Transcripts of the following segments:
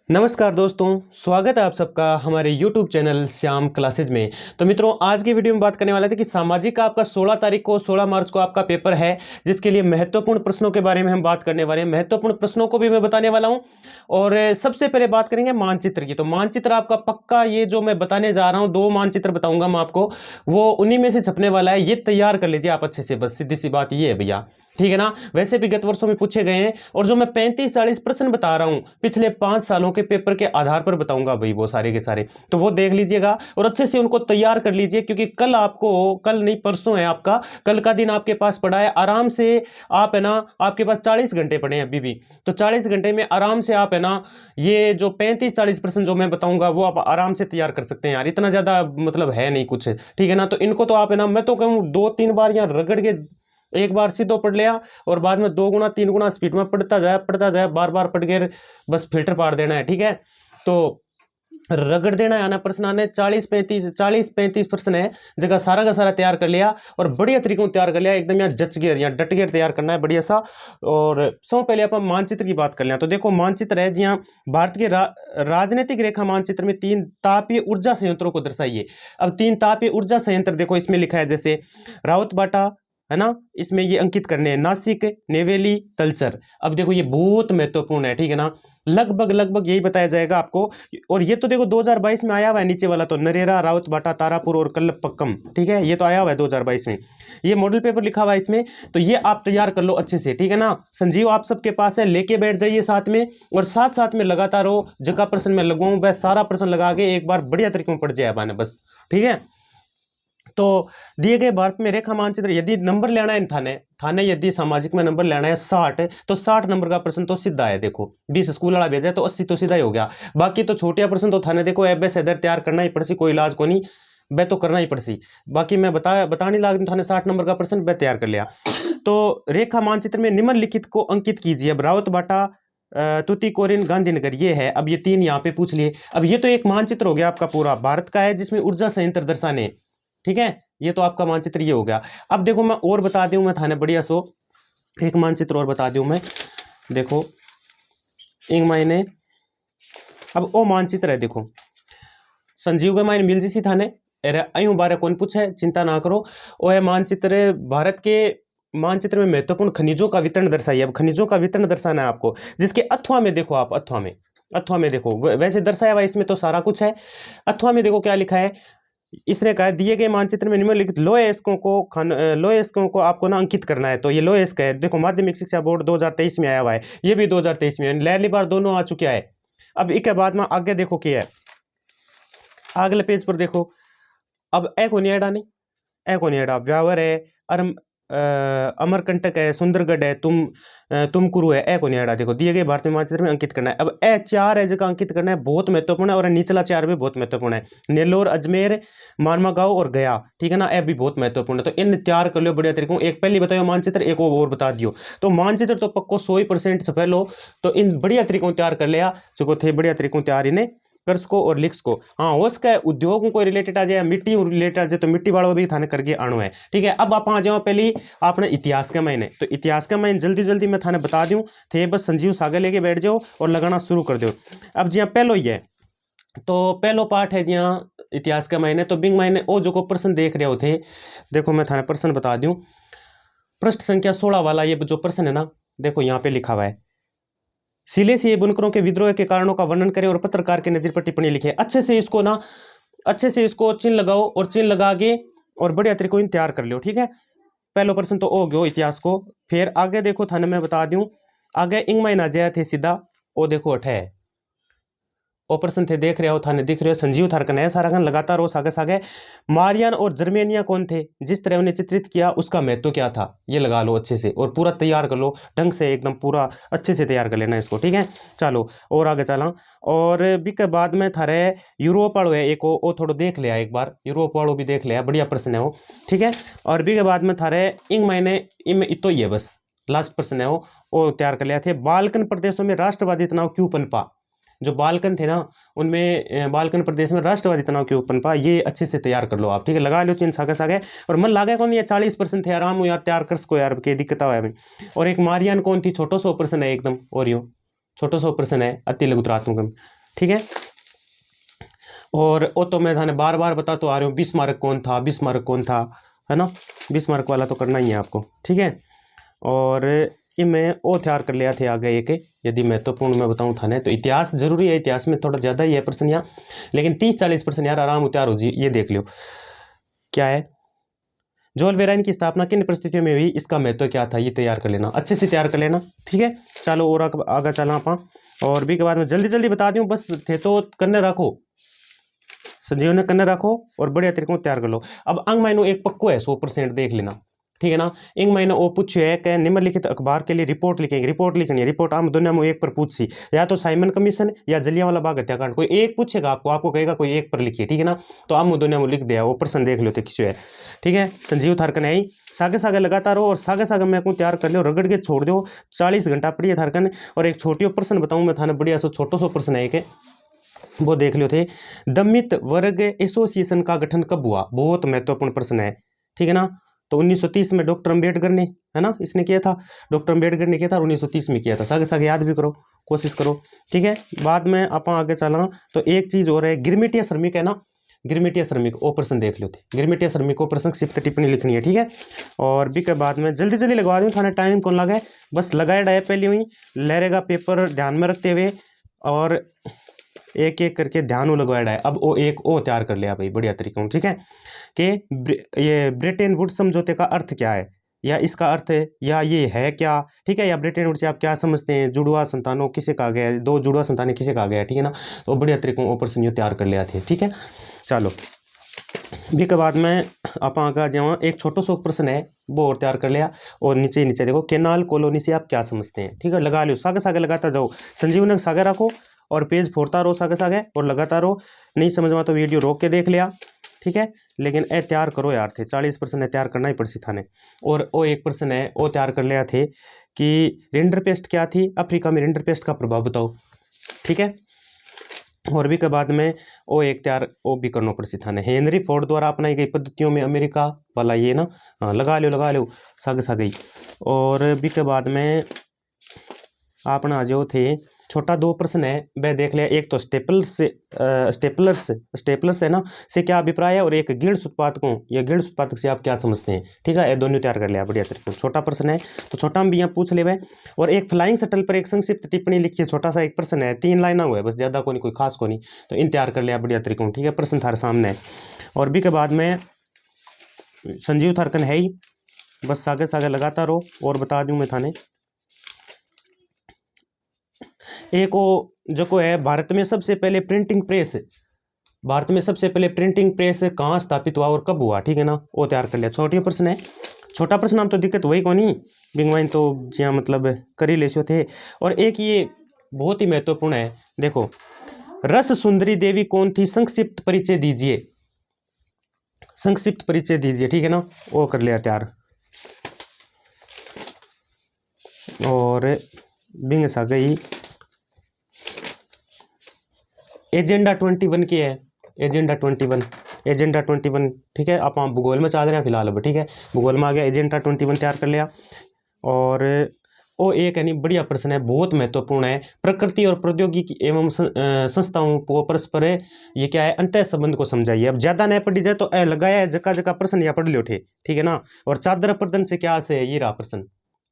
नमस्कार दोस्तों, स्वागत है आप सबका हमारे YouTube चैनल श्याम क्लासेज में। तो मित्रों, आज की वीडियो में बात करने वाले थे कि सामाजिक का आपका 16 तारीख को 16 मार्च को आपका पेपर है, जिसके लिए महत्वपूर्ण प्रश्नों के बारे में हम बात करने वाले हैं। महत्वपूर्ण प्रश्नों को भी मैं बताने वाला हूं और सबसे पहले बात करेंगे मानचित्र की। तो मानचित्र आपका पक्का, ये जो मैं बताने जा रहा हूँ 2 मानचित्र बताऊंगा मैं आपको, वो उन्हीं में से छपने वाला है। ये तैयार कर लीजिए आप अच्छे से, बस सीधी सी बात ये है भैया, ठीक है ना। वैसे भी गत वर्षों में पूछे गए हैं और जो मैं 35-40 प्रश्न बता रहा हूं पिछले 5 सालों के पेपर के आधार पर बताऊंगा भाई, वो सारे के सारे। तो वो देख लीजिएगा और अच्छे से उनको तैयार कर लीजिए, क्योंकि कल आपको, कल नहीं परसों है आपका, कल का दिन आपके पास पड़ा है। आराम से आप है ना, आपके पास 40 घंटे पड़े हैं अभी भी। तो 40 घंटे में आराम से आप है ना, ये जो 35-40 प्रश्न जो मैं बताऊंगा वो आप आराम से तैयार कर सकते हैं यार। इतना ज्यादा मतलब है नहीं कुछ, ठीक है ना। तो इनको तो आप है ना, मैं तो कहूँ 2-3 बार यहाँ रगड़ के एक बार सीधो पढ़ लिया और बाद में 2 गुना 3 गुना स्पीड में पढ़ता जाए, बार बार पढ़ के बस फिल्टर पार देना है, ठीक है। तो रगड़ देना है ना, प्रश्न आने 40-35 प्रश्न है, जगह सारा का सारा तैयार कर लिया और बढ़िया तरीकों तैयार कर लिया, एकदम यहाँ जच गया, यहाँ डट गया, तैयार करना है बढ़िया सा। और सब पहले अपन मानचित्र की बात कर लें। तो देखो मानचित्र है जी हाँ, भारत के राजनीतिक रेखा मानचित्र में 3 तापीय ऊर्जा संयंत्रों को दर्शाइए। अब 3 तापीय ऊर्जा संयंत्र देखो इसमें लिखा है, जैसे राउतबाटा है ना, इसमें ये अंकित करने हैं, नासिक, नेवेली, तलचर। अब देखो ये बहुत महत्वपूर्ण है, ठीक है ना। लगभग यही बताया जाएगा आपको। और ये तो देखो 2022 में आया हुआ है, नीचे वाला तो नरेरा, राउतबाटा, तारापुर और कल्लपक्कम, ठीक है। ये तो आया हुआ है 2022 में, ये मॉडल पेपर लिखा हुआ है इसमें। तो ये आप तैयार कर लो अच्छे से, ठीक है ना। संजीव आप सबके पास है, लेके बैठ जाइए साथ में और साथ साथ में लगातार हो। जगह प्रश्न में लगाऊं, वह सारा प्रश्न लगा के एक बार बढ़िया तरीके में पढ़ जाए मैंने, बस, ठीक है। तो दिए गए भारत में रेखा मानचित्र, यदि नंबर लेना है थाने यदि सामाजिक में नंबर लेना है 60, तो 60 नंबर का प्रश्न तो सीधा है। देखो 20 स्कूल वाला भेजा है तो 80 तो सीधा ही हो गया। बाकी तो छोटिया प्रश्न तो थाने देखो एबे से इधर तैयार करना ही पड़सी, कोई इलाज को नहीं, वह तो करना ही पड़सी। बाकी मैं बताने लाग थाने 60 नंबर का प्रश्न वह तैयार कर लिया। तो रेखा मानचित्र में निम्नलिखित को अंकित कीजिए। अब रावतबाटा, तुतीकोरिन, गांधीनगर ये है। अब ये 3 यहाँ पे पूछ लिए। अब ये तो एक मानचित्र हो गया आपका पूरा भारत का है, जिसमें ऊर्जा संयंत्र दर्शाने, ठीक है। ये तो आपका मानचित्र ये हो गया। अब देखो मैं और बता दूं, मैं थाने बढ़िया सो एक मानचित्र और बता दूं मैं। देखो एक मायने, अब ओ मानचित्र है, देखो संजीव के मायने मिल जी थाने अयूं बारे कौन पूछे, चिंता ना करो। ओ है मानचित्र, भारत के मानचित्र में महत्वपूर्ण खनिजों का वितरण दर्शाइए। अब खनिजों का वितरण दर्शाना है आपको, जिसके अथवा में देखो आप, अथवा में देखो, वैसे दर्शाया हुआ इसमें तो सारा कुछ है। अथवा में देखो क्या लिखा है, इसने कहा दिए गए मानचित्र में निम्नलिखित लोह स्कों को आपको ना अंकित करना है। तो ये लोह स्क है, देखो माध्यमिक शिक्षा बोर्ड 2023 में आया हुआ है, ये भी 2023 में लहली बार दोनों आ चुका है। अब एक बाद में आगे देखो क्या है, अगले पेज पर देखो। अब ए को नियड़ा नहीं, ए को नियड़ा व्यावर है, अमरकंटक है, सुंदरगढ़ है, तुमकुरु है, ए को नियड़ा। देखो दिए गए भारतीय मानचित्र में अंकित करना है। अब ए 4 है जगह अंकित करना है, बहुत महत्वपूर्ण है। और निचला 4 भी बहुत महत्वपूर्ण है, नेल्लोर, अजमेर, मानवा गांव और गया, ठीक है ना। ए भी बहुत महत्वपूर्ण है। तो इन तैयार कर लो बढ़िया तरीकों। एक पहले बताओ मानचित्र, एक और बता दियो। तो मानचित्र तो पक्को 100% सफल हो। तो इन बढ़िया तरीकों तैयार कर लिया, जो थे बढ़िया तरीकों तैयार इन्हें कर सको और लिख सको। हाँ हो सके उद्योगों को रिलेटेड आ जाए, मिट्टी रिलेटेड आ जाए, तो मिट्टी वालों भी थाने करके आणु है, ठीक है। अब आप आ जाओ पहले आपने इतिहास के महीने। तो इतिहास का महीने जल्दी मैं थाने बता दूं थे, बस संजीव सागर लेके बैठ जाओ और लगाना शुरू कर दो। अब जी हाँ पहलो ही है, तो पहलो पार्ट है जी हाँ इतिहास के महीने। तो बिंग महीने ओ जो को प्रश्न देख रहे हो थे, देखो मैं थाने प्रश्न बता दूं। पृष्ठ संख्या 16 वाला ये जो प्रश्न है ना, देखो यहाँ पे लिखा हुआ है, सिलेसिए बुनकरों के विद्रोह के कारणों का वर्णन करें और पत्रकार के नजर पर टिप्पणी लिखें। अच्छे से इसको ना, अच्छे से इसको चिन्ह लगाओ और चिन्ह लगा के और बढ़िया तरीके से तैयार कर लो, ठीक है। पहला प्रश्न तो हो गयो इतिहास को। फिर आगे देखो थाने मैं बता दूं, आगे इंग महीना जया थे सीधा, ओ देखो अठे ऑपरेशन थे, देख रहे हो थाने दिख रहे हो, संजीव थार का नया सारा गण लगातार हो सागे सागे। मारियन और जर्मेनिया कौन थे, जिस तरह उन्हें चित्रित किया उसका महत्व क्या था, ये लगा लो अच्छे से और पूरा तैयार कर लो ढंग से, एकदम पूरा अच्छे से तैयार कर लेना इसको, ठीक है। चलो और आगे चला। और भी के बाद में थारे यूरोप वालों है एक, वो थोड़ा देख लिया एक बार, यूरोप वालों भी देख लिया, बढ़िया प्रश्न है वो, ठीक है। और भी के बाद में थारे इंग महीने इनमें इतो ही है, बस लास्ट प्रश्न है वो तैयार कर लिया थे। बाल्कन प्रदेशों में राष्ट्रवादी तनाव क्यों पनपा, जो बाल्कन थे ना उनमें बाल्कन प्रदेश में राष्ट्रवादी तनाव क्यों पनपा, ये अच्छे से तैयार कर लो आप, ठीक है। लगा लो चिन्ह सागे सागे और मन लागे कौन, ये 40% थे, आराम हो यार तैयार कर सको यार, के दिक्कत है। और एक मारियन कौन थी, छोटो सो प्रश्न है एकदम, और यो छोटो सो प्रश्न है, अति लघुतरात्मक। ठीक है। और वो तो मैं थाने बार बार बता तो आ रही हूँ, बिस्मार्क कौन था, बिस्मार्क कौन था, है ना, बिस्मार्क वाला तो करना ही है आपको, ठीक है। और ये मैं वो तैयार कर लिया थे आगे एक, यदि महत्वपूर्ण मैं बताऊँ थाने तो इतिहास जरूरी है, इतिहास में थोड़ा ज़्यादा ही है प्रश्न यहाँ, लेकिन 30-40% यार आराम तैयार हो जी। ये देख लो क्या है, जोल वेराइन की स्थापना किन परिस्थितियों में हुई, इसका महत्व क्या था, ये तैयार कर लेना, अच्छे से तैयार कर लेना, ठीक है। चलो और आगे चलना आप, और भी के बाद में जल्दी जल्दी बता दूँ, बस थे तो करने रखो, संजीव ने करने रखो और बढ़िया तरीके से तैयार कर लो। अब अंग माइनो एक पक्को है 100% देख लेना, ठीक है ना। इंग महीने वो पूछे है कि निम्नलिखित अखबार के लिए रिपोर्ट लिखेंगे, रिपोर्ट लिखनी है, रिपोर्ट आम दुनिया में एक पर पूछ सी, या तो साइमन कमीशन या जलियांवाला बाग हत्याकांड, कोई एक पूछेगा आपको, आपको कहेगा कोई एक पर लिखिए, ठीक है ना। तो आम दुनिया में लिख दिया, वो प्रश्न देख लो किसो है, ठीक है। संजीव थारकन है ही, सागे सागे लगाता रहो और सागे सागे मैं को तैयार कर लो, रगड़ के छोड़ दो, 40 घंटा पढ़िए थारकन। और एक छोटी प्रश्न बताऊँ मैं थाने, बढ़िया सो छोटो सो प्रश्न है एक, वो देख लो थे, दमित वर्ग एसोसिएशन का गठन कब हुआ, बहुत महत्वपूर्ण प्रश्न है, ठीक है ना। तो 1930 में डॉक्टर अंबेडकर ने, है ना, इसने किया था, डॉक्टर अंबेडकर ने किया था, 1930 में किया था, सागे सागे याद भी करो, कोशिश करो, ठीक है। बाद में आप आगे चलना तो एक चीज और है, गिरमिटिया श्रमिक है ना, गिरमिटिया श्रमिक वो प्रश्न देख लो थे, गिरमिटिया श्रमिक को प्रश्न संक्षिप्त टिप्पणी लिखनी है, ठीक है। और भी के बाद में जल्दी जल्दी लगवा दूँ, थाने टाइम कौन लगा है, बस लगाए डाए पहले हुई, लहरेगा पेपर ध्यान में रखते हुए, और एक एक करके ध्यान वो लगवाया है। अब वो एक ओ तैयार कर लिया भाई बढ़िया तरीके से, ठीक है, कि ये ब्रेटन वुड्स समझौते का अर्थ क्या है, या इसका अर्थ है, या ये है क्या, ठीक है, या ब्रेटन वुड्स से आप क्या समझते हैं, जुड़वा संतानों किसे कहा गया है, दो जुड़वा संतानें किसे कहा गया है, ठीक है ना। तो बढ़िया तरीकों ऊपर से तैयार कर लिया थे, ठीक है। चलो भी के बाद में आप आगे जाओ, एक छोटा सा प्रश्न है वो और तैयार कर लिया, और नीचे नीचे देखो, केनाल कॉलोनी से आप क्या समझते हैं, ठीक है, लगा लो, सागे सागे लगाता जाओ, संजीव ने सागे रखो और पेज फोड़ता रहो सागे सागे और लगाता रहो, नहीं समझ में तो वीडियो रोक के देख लिया, ठीक है। लेकिन ए तैयार करो यार थे, 40% तैयार करना ही पड़सी थाने। और वो एक प्रश्न है वो तैयार कर लिया थे कि रिंडर पेस्ट क्या थी, अफ्रीका में रिंडर पेस्ट का प्रभाव बताओ, ठीक है। और भी के बाद में वो एक तैयार वो भी करना पड़सी थाने, हेनरी फोर्ड द्वारा अपनाई गई पद्धतियों में अमेरिका वाला ये ना, हाँ लगा लो सागे सागे। और भी के बाद में अपना जो थे छोटा 2 प्रश्न है वह देख लिया, एक तो स्टेपलर्स है ना से क्या अभिप्राय है, और एक गिल्ड्स उत्पादकों या गिल्ड्स उत्पादक से आप क्या समझते हैं, ठीक है, ये दोनों तैयार कर लिया बढ़िया तरीके से, छोटा प्रश्न है तो छोटा हम भी यहाँ पूछ ले भाई। और एक फ्लाइंग शटल पर एक संक्षिप्त टिप्पणी लिखिए, छोटा सा एक प्रश्न है, 3 लाइन हुआ है बस, ज्यादा कोई खास को नहीं, तो इन तैयार कर लिया बढ़िया तरीकों, ठीक है, प्रश्न थारे सामने है। और भी के बाद में संजीव थारकन है ही, बस सागे सागे लगाता रहो, और बता दूं मैं थाने एक वो जो है, भारत में सबसे पहले प्रिंटिंग प्रेस कहाँ स्थापित हुआ और कब हुआ, ठीक है ना, वो तैयार कर लिया, छोटी प्रश्न है, छोटा प्रश्न हम तो दिक्कत वही को नहीं बिंगवाइन तो जिया मतलब कर ही लेसो थे। और एक ये बहुत ही महत्वपूर्ण है, देखो, रस सुंदरी देवी कौन थी, संक्षिप्त परिचय दीजिए, ठीक है ना, वो कर लिया तैयार। और बिंग सा गई एजेंडा 21 की है, एजेंडा 21, ठीक है। आप भूगोल में चाह रहे हैं फिलहाल अब, ठीक है, भूगोल में आ गया, एजेंडा 21 तैयार कर लिया। और वो एक यानी बढ़िया प्रश्न है, बहुत महत्वपूर्ण है, प्रकृति और प्रौद्योगिकी एवं संस्थाओं को परस्पर ये क्या है, अंतः संबंध को समझाइए। अब ज्यादा नहीं पढ़ी जाए तो लगाया है जगह जगह प्रश्न या पढ़ लो थे, ठीक है ना। और चादर प्रदन से क्या से, ये रहा प्रश्न,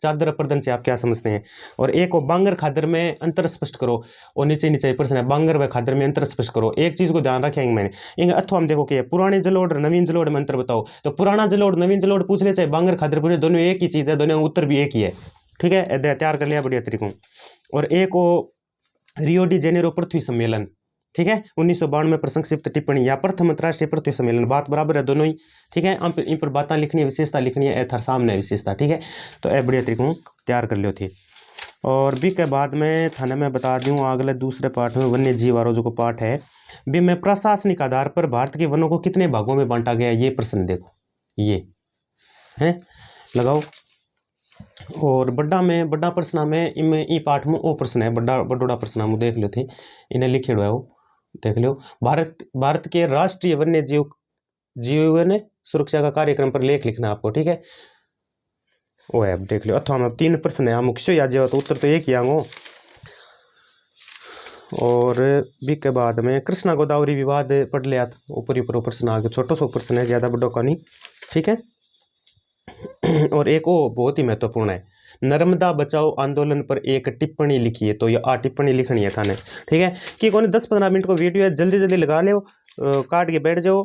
चादर प्रदन से आप क्या समझते हैं। और एक बांगर खादर में अंतर स्पष्ट करो, और नीचे नीचे प्रश्न है, बांगर व खादर में अंतर स्पष्ट करो, एक चीज को ध्यान रखेंगे मैंने इंग अथवा हम देखो कि पुराने जलोढ़ नवीन जलोढ़ में अंतर बताओ, तो पुराना जलोढ़ नवीन जलोढ़ पूछ ले, चाहे बांगर खादर पूछ ले, दोनों एक ही चीज है, दोनों उत्तर भी एक ही है, ठीक है, तैयार कर लिया बढ़िया तरीकों। और एक वो रियो डी जेनेरो पृथ्वी सम्मेलन, ठीक है, 1992 पर संक्षिप्त टिप्पणी या प्रथम अंतर्राष्ट्रीय पृथ्वी सम्मेलन, बात बराबर है दोनों ही, ठीक है, इन पर बातें लिखनी है, विशेषता लिखनी है, थर सामने विशेषता, ठीक है, तो ए बढ़िया तरीकों तैयार कर लियो थी। और भी के बाद में थाने में बता दूँ अगले दूसरे पार्ट में वन्य जीव वालों जो पार्ट है भी में प्रशासनिक आधार पर भारत के वनों को कितने भागों में बांटा गया, ये प्रश्न देखो, ये है लगाओ। और बड़ा प्रश्न में इनमें ई पाठ में वो प्रश्न है, बड़ा प्रश्न हम देख लो थे, इन्हें लिखे हुआ है वो देख लो, भारत के राष्ट्रीय वन्य जीवन सुरक्षा का कार्यक्रम पर लेख लिखना आपको, ठीक है, वो है, अब देख लो। अथवा हम 3 प्रश्न है, हम मुख्य याद जाओ तो उत्तर तो एक ही आंगो। और भी के बाद में कृष्णा गोदावरी विवाद पढ़ लिया था, ऊपर ऊपर प्रश्न आ गया, छोटो सो प्रश्न है, ज़्यादा बड़ो का नहीं, ठीक है। और एक वो बहुत ही महत्वपूर्ण है, नर्मदा बचाओ आंदोलन पर एक टिप्पणी लिखिए, तो ये टिप्पणी लिखनी है थाने, ठीक है। कि कौन 10-15 मिनट को वीडियो है, जल्दी जल्दी लगा लो, काट के बैठ जाओ,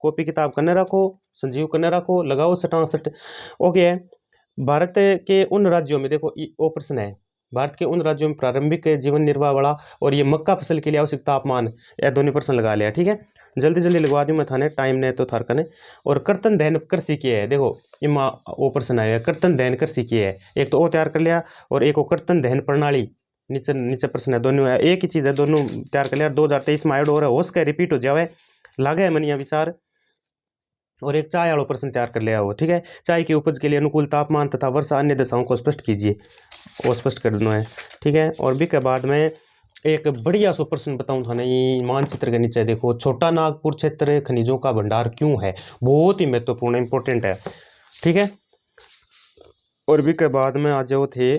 कॉपी किताब करने रखो, संजीव करने रखो, लगाओ सटासट। ओके। भारत के उन राज्यों में देखो वो प्रश्न है, भारत के उन राज्यों में प्रारंभिक जीवन निर्वाह वाला और ये मक्का फसल के लिए आवश्यक तापमान, यह दोनों प्रश्न लगा लिया, ठीक है। जल्दी जल्दी लगवा दूँ मैं थाने, टाइम ने तो थार कने। और कर्तन दहन कर सीखिए है, देखो इमा वो प्रश्न आया, कर्तन दहन कर सीखिए है, एक तो वो तैयार कर लिया, और एक वो कर्तन दहन प्रणाली, नीचे नीचे प्रश्न है, दोनों है एक ही चीज़ है, दोनों तैयार कर लिया। 2023 में आयोड हो रहा है, हो सके रिपीट हो जाए, लागे है मनिया विचार। और एक चाय वाला प्रश्न तैयार कर लिया हो, ठीक है। चाय की उपज के लिए अनुकूल तापमान तथा वर्षा अन्य दशाओं को स्पष्ट कीजिए, वो स्पष्ट कर देना है, ठीक है। और भी के बाद में एक बढ़िया सो प्रश्न बताऊं था ना, ये मानचित्र के नीचे देखो, छोटा नागपुर क्षेत्र खनिजों का भंडार क्यों है, बहुत ही महत्वपूर्ण इंपॉर्टेंट है, ठीक है। और भी के बाद में आ जाओ थे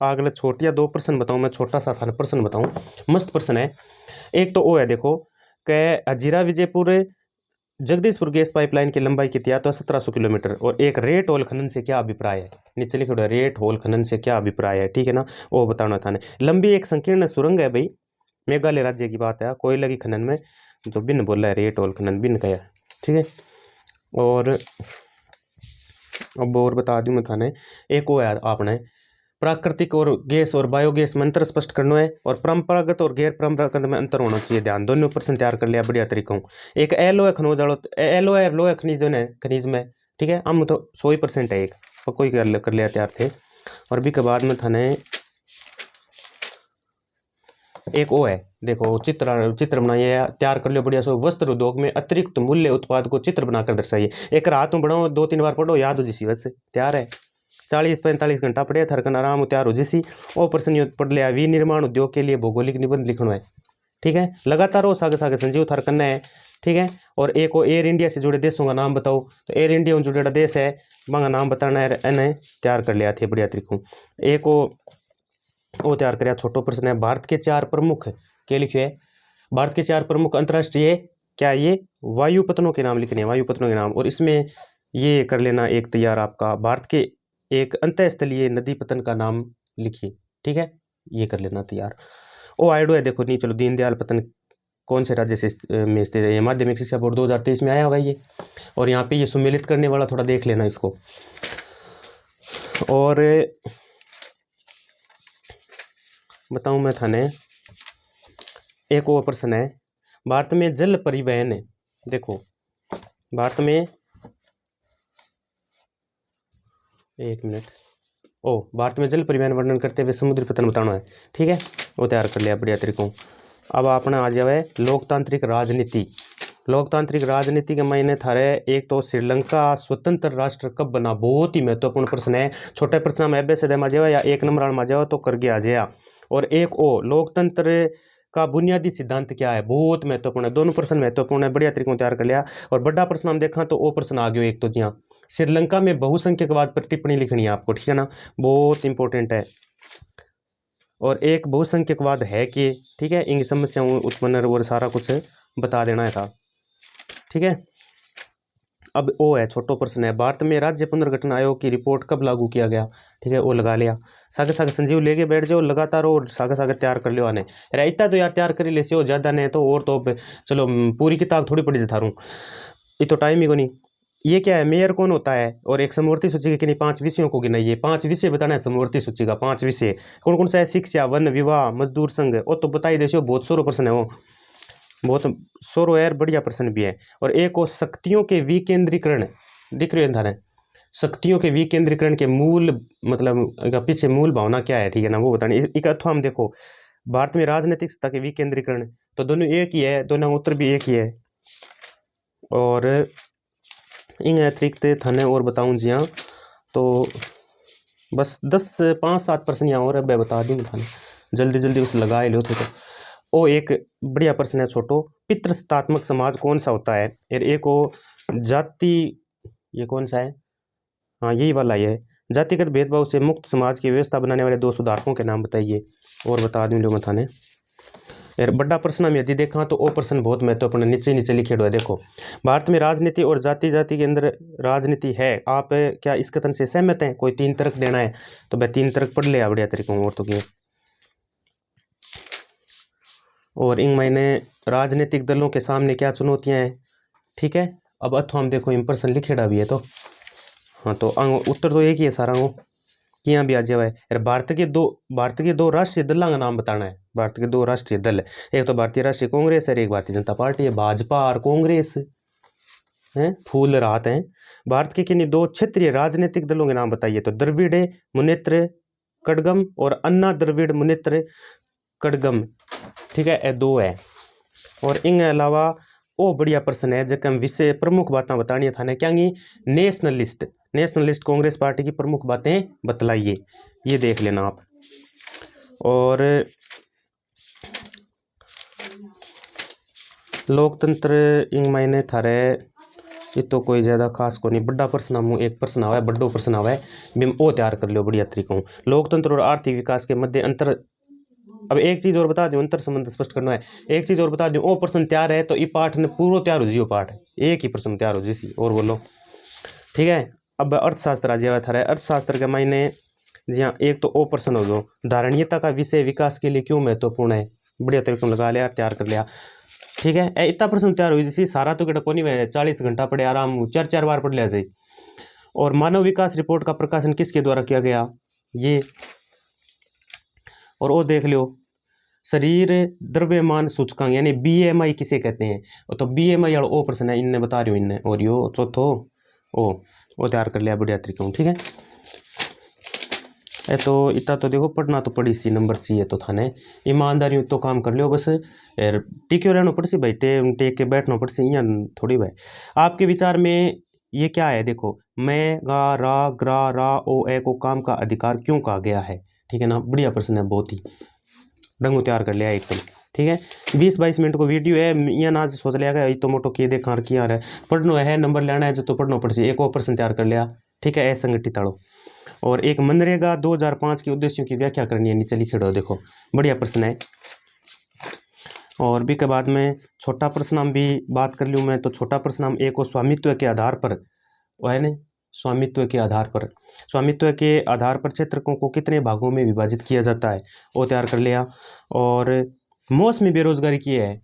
अगले छोटिया 2 प्रश्न बताऊं मैं, छोटा सा था प्रश्न बताऊं, मस्त प्रश्न है। एक तो वो है देखो, कै हजीरा विजयपुर जगदीशपुर गैस पाइपलाइन की लंबाई कितनी है, तो 1700 किलोमीटर। और एक रेट होल खनन से क्या अभिप्राय है, नीचे लिखो रेट होल खनन से क्या अभिप्राय है, ठीक है ना, वो बताना था। लंबी एक संकीर्ण सुरंग है भाई, मेघालय राज्य की बात है, कोयले की खनन में, तो बिन बोला है, रेट होल खनन बिन का है, ठीक है। और अब और बता दूं मैं थाने, एक वो है आपने प्राकृतिक और गैस और बायोगैस में अंतर स्पष्ट करना है, और परंपरागत और गैर परंपरागत में अंतर होना चाहिए, ध्यान, दोनों प्रश्न तैयार कर लिया बढ़िया तरीकों। एक एलोए खनिज वालों, एलोए लोहे खनिज है खनिज में, ठीक है, हम तो 100% है, एक कोई कर लिया तैयार थे। और भी के बाद में थाने एक वो है देखो, चित्र बनाइए, तैयार कर लो बढ़िया सो, वस्त्र उद्योग में अतिरिक्त मूल्य उत्पाद को चित्र बनाकर दर्शाइए। एक रात में बनाओ, 2-3 बार पढ़ो, याद हो जिसी वजह से तैयार है, 40-45 घंटा पड़े थरकन आराम तैयार हो जिसी। ओ प्रश्न पढ़ लिया, विनिर्माण उद्योग के लिए भौगोलिक निबंध लिखना है, ठीक है, लगातार हो सागे सागे संजीव थरकन है, ठीक है। और एक वो एयर इंडिया से जुड़े देशों का नाम बताओ, तो एयर इंडिया में जुड़े देश है वहाँ नाम बताना है, इन्हें तैयार कर लिया थे बढ़िया तरीकों। एक वो तैयार कर, छोटो प्रश्न है, भारत के 4 प्रमुख क्या लिखे है, भारत के 4 प्रमुख अंतर्राष्ट्रीय क्या ये वायुपतनों के नाम लिखने हैं, वायुपतनों के नाम। और इसमें ये कर लेना एक तैयार आपका, भारत के एक अंतःस्थलीय नदी पतन का नाम लिखिए, ठीक है, ये कर लेना तैयार। ओ आइडो है देखो, नहीं चलो, दीनदयाल पतन कौन से राज्य से में स्थित है, माध्यमिक शिक्षा बोर्ड 2023 में आया होगा ये। और यहाँ पे ये सुमेलित करने वाला थोड़ा देख लेना इसको। और बताऊं मैं थाने, एक और प्रश्न है, भारत में जल परिवहन, देखो भारत में, एक मिनट, भारत में जल परिवहन वर्णन करते हुए समुद्री पतन बताना है, ठीक है, वो तैयार कर लिया बढ़िया तरीकों। अब आपने आ जाए लोकतांत्रिक राजनीति, लोकतांत्रिक राजनीति के महीने थारे, एक तो श्रीलंका स्वतंत्र राष्ट्र कब बना, बहुत ही महत्वपूर्ण प्रश्न है, छोटे प्रश्न में एबीसीडी में जाओ या 1 नंबर में जाओ तो करके आ जाए। और एक लोकतंत्र का बुनियादी सिद्धांत क्या है, बहुत महत्वपूर्ण है, दोनों प्रश्न महत्वपूर्ण है, बढ़िया तरीकों तैयार कर लिया। और बड़ा प्रश्न हम देखा तो वो प्रश्न आ गया एक, तो जी हाँ, श्रीलंका में बहुसंख्यकवाद पर टिप्पणी लिखनी है आपको, ठीक है ना, बहुत इंपॉर्टेंट है। और एक बहुसंख्यकवाद है कि, ठीक है, इन समस्याओं उत्पन्न और सारा कुछ बता देना है था, ठीक है। अब वो है छोटो प्रश्न है, भारत में राज्य पुनर्गठन आयोग की रिपोर्ट कब लागू किया गया, ठीक है, वो लगा लिया। सागे सागे संजीव लेके बैठ जाओ लगातार, और सागे सागे तैयार कर लियो आने, इतना तो यार तैयार कर ही ले हो, ज़्यादा नहीं तो। और तो चलो पूरी किताब थोड़ी पढ़ी जता ये तो टाइम ही को नहीं। ये क्या है, मेयर कौन होता है, और एक समवर्ती सूची के किन्हीं 5 विषयों को गिनाइए, 5 विषय बताना है समवर्ती सूची का, 5 विषय कौन कौन सा है, शिक्षा, वन, विवाह, मजदूर संघ, वो तो बता ही देशो, बहुत सोरो प्रश्न है वो, बहुत सोरो यार, बढ़िया प्रश्न भी है। और एक वो शक्तियों के विकेंद्रीकरण, दिख रही है, शक्तियों के विकेंद्रीकरण के मूल मतलब पीछे मूल भावना क्या है, ठीक है ना, वो बताने। एक अथवा हम देखो, भारत में राजनीतिक सत्ता के विकेंद्रीकरण, तो दोनों एक ही है, दोनों उत्तर भी एक ही है। और इन अतिरिक्त थाने और बताऊं जी हाँ, तो बस 5-7 प्रश्न यहाँ और अब बता दूँ थाने, जल्दी जल्दी उसे लगा ही लो थे। तो वो एक बढ़िया प्रश्न है छोटो, पितृसत्तात्मक समाज कौन सा होता है, और एक वो जाति, ये कौन सा है, हाँ यही वाला ही है, जातिगत भेदभाव से मुक्त समाज की व्यवस्था बनाने वाले 2 सुधारकों के नाम बताइए, और बता दूँ लो मैं थाने। यार बड़ा प्रश्न में यदि देखा तो वो प्रश्न बहुत महत्वपूर्ण नीचे नीचे लिखे हुआ है। देखो, भारत में राजनीति और जाति जाति के अंदर राजनीति है, आप क्या इस कथन से सहमत हैं? कोई 3 तर्क देना है तो भाई 3 तर्क पढ़ लिया बढ़िया तरीकों और तो क्या। और इन महीने राजनीतिक दलों के सामने क्या चुनौतियां हैं, ठीक है। अब अथवा हम देखो इन प्रश्न लिखेड़ा भी है तो हाँ, तो उत्तर तो एक ही है सारा वो कि यहाँ भी आ जाए। यार भारत के दो राष्ट्रीय दलों का नाम बताना है। भारत के 2 राष्ट्रीय दल है, एक तो भारतीय राष्ट्रीय कांग्रेस है, एक भारतीय जनता पार्टी है। भाजपा और कांग्रेस हैं फूल रात हैं। भारत के किन्हीं 2 क्षेत्रीय राजनीतिक दलों के नाम बताइए। तो द्रविड़ मुनेत्र कड़गम और अन्ना द्रविड़ मुनेत्र कड़गम, ठीक है, ये 2 है। और इन अलावा ओ बढ़िया प्रश्न है जब हम विषय प्रमुख बातें बतानी थाने क्या नेशनलिस्ट कांग्रेस पार्टी की प्रमुख बातें बतलाइए, ये देख लेना आप। और लोकतंत्र इन मायने थारे ये तो कोई ज़्यादा खास को नहीं। बड़ा प्रश्न मुँह एक प्रश्न आवा है, बड़ो प्रश्न आवा है, बिम ओ तैयार कर लो बढ़िया तरीकों। लोकतंत्र और आर्थिक विकास के मध्य अंतर। अब एक चीज़ और बता दूं, अंतर संबंध स्पष्ट करना है। एक चीज़ और बता दूं, ओ प्रश्न तैयार है तो ये पाठ ने पूरा तैयार हो जियो पाठ, एक ही प्रश्न तैयार हो जिसी और बोलो, ठीक है। अब अर्थशास्त्र आ जाए था। अर्थशास्त्र के मायने जी हाँ, एक तो ओ प्रश्न हो जो धारणीयता का विषय विकास के लिए क्यों महत्वपूर्ण है, बढ़िया तरीके लगा लिया, तैयार कर लिया, ठीक है। इतना प्रश्न तैयार हुई जैसी सारा तो केटा कोनी है, 40 घंटा पढ़े आराम 4 बार पढ़ लिया जाए। और मानव विकास रिपोर्ट का प्रकाशन किसके द्वारा किया गया, ये। और वो देख लो शरीर द्रव्यमान सूचकांक यानी BMI किसे कहते हैं, तो BMI और ओ प्रश्न है, इनने बता रही हूँ इनने। और यो चौथो ओ तैयार कर लिया बढ़िया तरीके, ठीक है। ए तो इतना तो देखो पढ़ना तो पड़ी सी नंबर चाहिए तो थाने ईमानदारी तो काम कर लियो बस। यार टिके रहना पड़सी भाई, टेक के बैठना पड़सी, यहाँ थोड़ी भाई। आपके विचार में ये क्या है, देखो मैं गा रा ग्रा रा ओ ए को काम का अधिकार क्यों कहा गया है, ठीक है ना। बढ़िया प्रश्न है, बहुत ही डंगू तैयार कर लिया एकदम, ठीक है। 20-22 मिनट को वीडियो है, यहाँ ना सोच लिया गया तो मोटो किए देखा किया है पढ़ना है, नंबर लेना है जो तो पढ़ना पड़सी। एक और प्रश्न तैयार कर लिया, ठीक है, असंगठित आड़ो। और एक मनरेगा 2005 के उद्देश्यों की व्याख्या करनी है, नीचे लिखे दो, देखो बढ़िया प्रश्न है। और भी के बाद में छोटा प्रश्न हम भी बात कर लूँ मैं, तो छोटा प्रश्न हम एक और स्वामित्व के आधार पर, वो है ना, स्वामित्व के आधार पर क्षेत्रकों को कितने भागों में विभाजित किया जाता है, वो तैयार कर लिया। और मौसमी बेरोजगारी की है,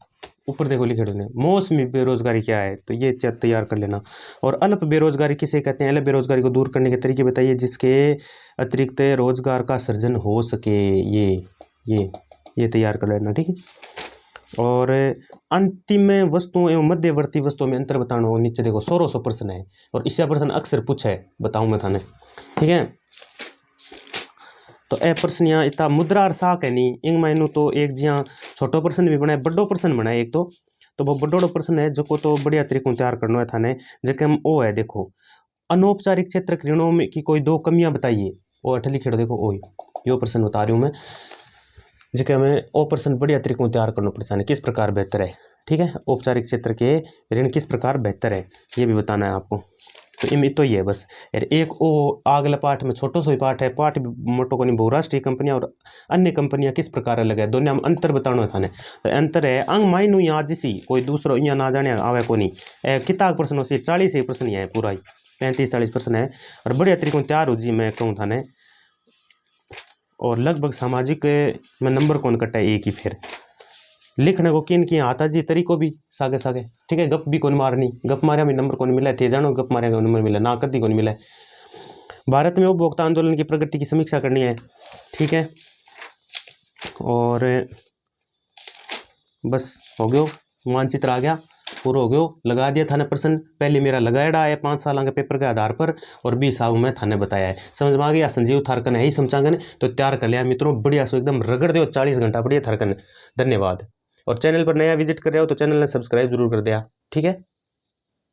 ऊपर देखो लिखे ने मौसमी बेरोजगारी क्या है, तो ये तैयार कर लेना। और अल्प बेरोजगारी किसे कहते हैं, अल्प बेरोजगारी को दूर करने के तरीके बताइए जिसके अतिरिक्त रोजगार का सृजन हो सके, ये तैयार कर लेना, ठीक है। और अंतिम वस्तुओं एवं मध्यवर्ती वस्तुओं में अंतर बताना हो, नीचे देखो 1600 प्रश्न है और इससे प्रश्न अक्सर पूछा है, बताऊं मैं थाने, ठीक है। तो ए प्रश्न यहाँ इतना मुद्रा और साख है नहीं, इंग मायनू तो एक जिया छोटो प्रश्न भी बनाए, बड़ो प्रश्न बनाए एक तो वो बड़ो प्रश्न है जो को तो बढ़िया तरीकों तैयार करना है थाने। जैसे हम ओ है, देखो अनौपचारिक क्षेत्र ऋणों में की कोई 2 कमियां बताइए, वो अठली खेड़ो, देखो ओ यो प्रश्न बता रही हूँ मैं, जिसके हमें ओ प्रश्न बढ़िया तरीकों तैयार करना पड़ता है, किस प्रकार बेहतर है, ठीक है। औपचारिक क्षेत्र के ऋण किस प्रकार बेहतर है, ये भी बताना है आपको। तो इनमें तो ये है बस। यार एक ओ अगला पाठ में छोटो सो पाठ है, पाठ मोटो को नहीं, बहुराष्ट्रीय कंपनियां और अन्य कंपनियां किस प्रकार अलग है, दोनों में अंतर बताना था। तो अंतर है अंग माइनू यहाँ जिसी कोई दूसरो यहाँ ना जाने आवे को नहीं। किताब प्रश्नों से 40 ही प्रश्न है, पूरा ही 35-40 प्रश्न है और बढ़िया तरीकों तैयार हो जी मैं कहूँ थाने। और लगभग सामाजिक में नंबर कौन कटा है, एक ही। फिर लिखने को किन की आता जी तरीको भी सागे सागे, ठीक है। गप भी कौन मारनी, गप मारे भी नंबर कौन मिला थे, जानो गप मारे नंबर मिला ना, कभी कौन मिला। भारत में उपभोक्ता आंदोलन की प्रगति की समीक्षा करनी है, ठीक है। और बस हो गयो, मानचित्र आ गया, पूरा हो गयो, लगा दिया थाने प्रश्न। पहले मेरा लगाया है 5 साल के पेपर के आधार पर और 20 साल में थाने बताया है, समझ में आ गया। संजीव थारकन है ही समझांगन, तो तैयार कर लिया मित्रों, बढ़िया सो एकदम रगड़ दो 40 घंटा बढ़िया थारकन। धन्यवाद। और चैनल पर नया विजिट कर रहे हो तो चैनल ने सब्सक्राइब जरूर कर दिया, ठीक है।